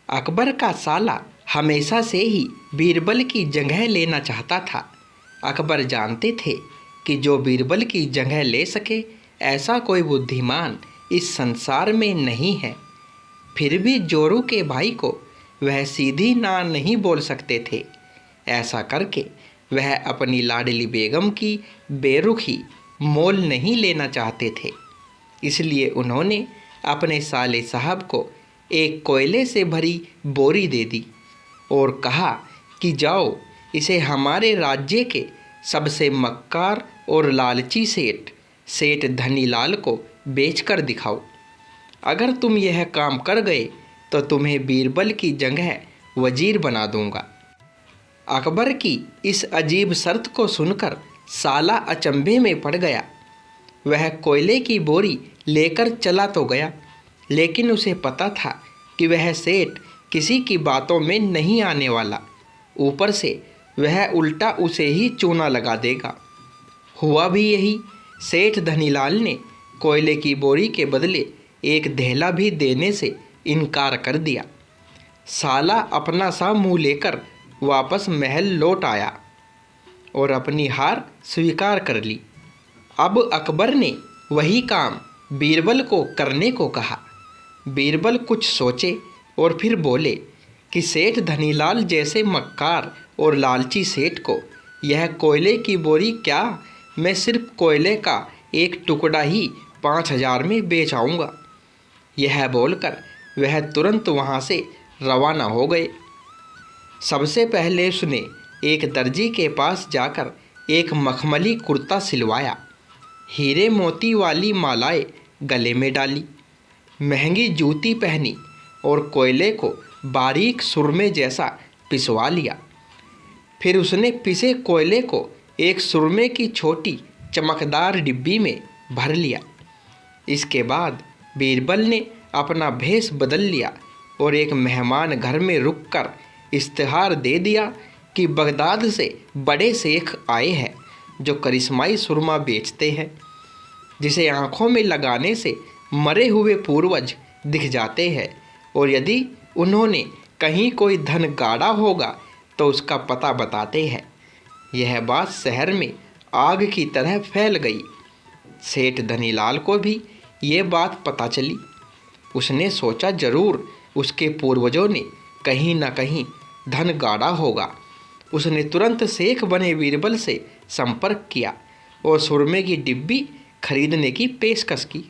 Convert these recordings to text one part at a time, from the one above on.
अकबर का साला हमेशा से ही बीरबल की जगह लेना चाहता था। अकबर जानते थे कि जो बीरबल की जगह ले सके ऐसा कोई बुद्धिमान इस संसार में नहीं है। फिर भी जोरू के भाई को वह सीधी ना नहीं बोल सकते थे। ऐसा करके वह अपनी लाडली बेगम की बेरुखी मोल नहीं लेना चाहते थे। इसलिए उन्होंने अपने साले साहब को एक कोयले से भरी बोरी दे दी और कहा कि जाओ इसे हमारे राज्य के सबसे मक्कार और लालची सेठ धनीलाल को बेचकर दिखाओ। अगर तुम यह काम कर गए तो तुम्हें बीरबल की जगह वजीर बना दूंगा। अकबर की इस अजीब शर्त को सुनकर साला अचंभे में पड़ गया। वह कोयले की बोरी लेकर चला तो गया, लेकिन उसे पता था कि वह सेठ किसी की बातों में नहीं आने वाला। ऊपर से वह उल्टा उसे ही चूना लगा देगा। हुआ भी यही। सेठ धनीलाल ने कोयले की बोरी के बदले एक धेला भी देने से इनकार कर दिया। साला अपना सा मुंह लेकर वापस महल लौट आया और अपनी हार स्वीकार कर ली। अब अकबर ने वही काम बीरबल को करने को कहा। बीरबल कुछ सोचे और फिर बोले कि सेठ धनीलाल जैसे मक्कार और लालची सेठ को यह कोयले की बोरी क्या, मैं सिर्फ कोयले का एक टुकड़ा ही 5,000 में बेच आऊँगा। यह बोलकर वह तुरंत वहाँ से रवाना हो गए। सबसे पहले उसने एक दर्जी के पास जाकर एक मखमली कुर्ता सिलवाया, हीरे मोती वाली मालाएं गले में डाली, महंगी जूती पहनी और कोयले को बारीक सुरमे जैसा पिसवा लिया। फिर उसने पिसे कोयले को एक सुरमे की छोटी चमकदार डिब्बी में भर लिया। इसके बाद बीरबल ने अपना भेष बदल लिया और एक मेहमान घर में रुककर इश्तिहार दे दिया कि बगदाद से बड़े शेख आए हैं जो करिश्माई सुरमा बेचते हैं, जिसे आँखों में लगाने से मरे हुए पूर्वज दिख जाते हैं और यदि उन्होंने कहीं कोई धन गाड़ा होगा तो उसका पता बताते हैं। यह बात शहर में आग की तरह फैल गई। सेठ धनीलाल को भी ये बात पता चली। उसने सोचा जरूर उसके पूर्वजों ने कहीं ना कहीं धन गाड़ा होगा। उसने तुरंत शेख बने बीरबल से संपर्क किया और सुरमे की डिब्बी खरीदने की पेशकश की।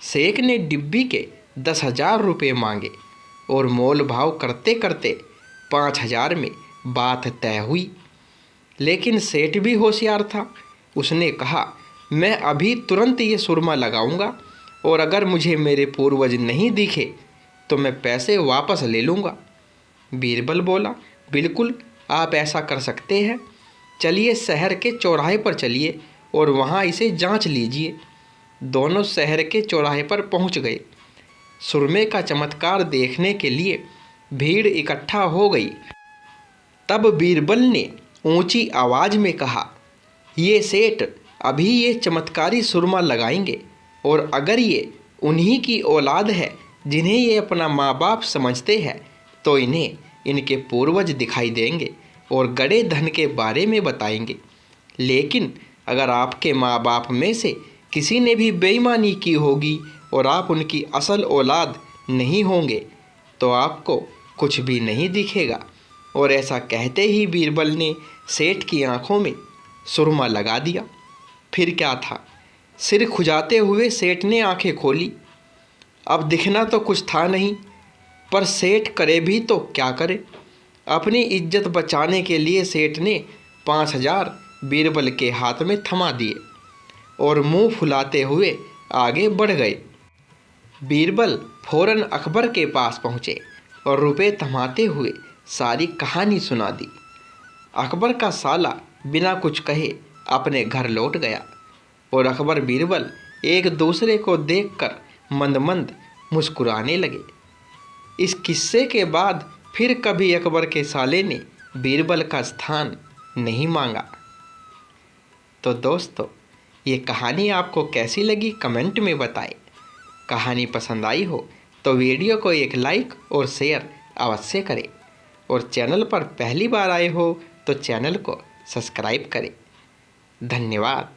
शेख ने डिब्बी के 10,000 रुपये मांगे और मोल भाव करते करते 5,000 में बात तय हुई। लेकिन सेठ भी होशियार था। उसने कहा, मैं अभी तुरंत ये सुरमा लगाऊंगा और अगर मुझे मेरे पूर्वज नहीं दिखे तो मैं पैसे वापस ले लूँगा। बीरबल बोला, बिल्कुल आप ऐसा कर सकते हैं। चलिए शहर के चौराहे पर चलिए और वहाँ इसे जांच लीजिए। दोनों शहर के चौराहे पर पहुँच गए। सुरमे का चमत्कार देखने के लिए भीड़ इकट्ठा हो गई। तब बीरबल ने ऊंची आवाज़ में कहा, ये सेठ अभी ये चमत्कारी सुरमा लगाएंगे और अगर ये उन्हीं की औलाद है जिन्हें ये अपना माँ बाप समझते हैं तो इन्हें इनके पूर्वज दिखाई देंगे और गड़े धन के बारे में बताएंगे। लेकिन अगर आपके माँ बाप में से किसी ने भी बेईमानी की होगी और आप उनकी असल औलाद नहीं होंगे तो आपको कुछ भी नहीं दिखेगा। और ऐसा कहते ही बीरबल ने सेठ की आंखों में सुरमा लगा दिया। फिर क्या था, सिर खुजाते हुए सेठ ने आंखें खोली। अब दिखना तो कुछ था नहीं, पर सेठ करे भी तो क्या करे। अपनी इज्जत बचाने के लिए सेठ ने 5,000 बीरबल के हाथ में थमा दिए और मुंह फुलाते हुए आगे बढ़ गए। बीरबल फौरन अकबर के पास पहुँचे और रुपए थमाते हुए सारी कहानी सुना दी। अकबर का साला बिना कुछ कहे अपने घर लौट गया और अकबर बीरबल एक दूसरे को देखकर मंद मंद मुस्कुराने लगे। इस किस्से के बाद फिर कभी अकबर के साले ने बीरबल का स्थान नहीं मांगा। तो दोस्तों, ये कहानी आपको कैसी लगी कमेंट में बताएं। कहानी पसंद आई हो तो वीडियो को एक लाइक और शेयर अवश्य करें और चैनल पर पहली बार आए हो तो चैनल को सब्सक्राइब करें। धन्यवाद।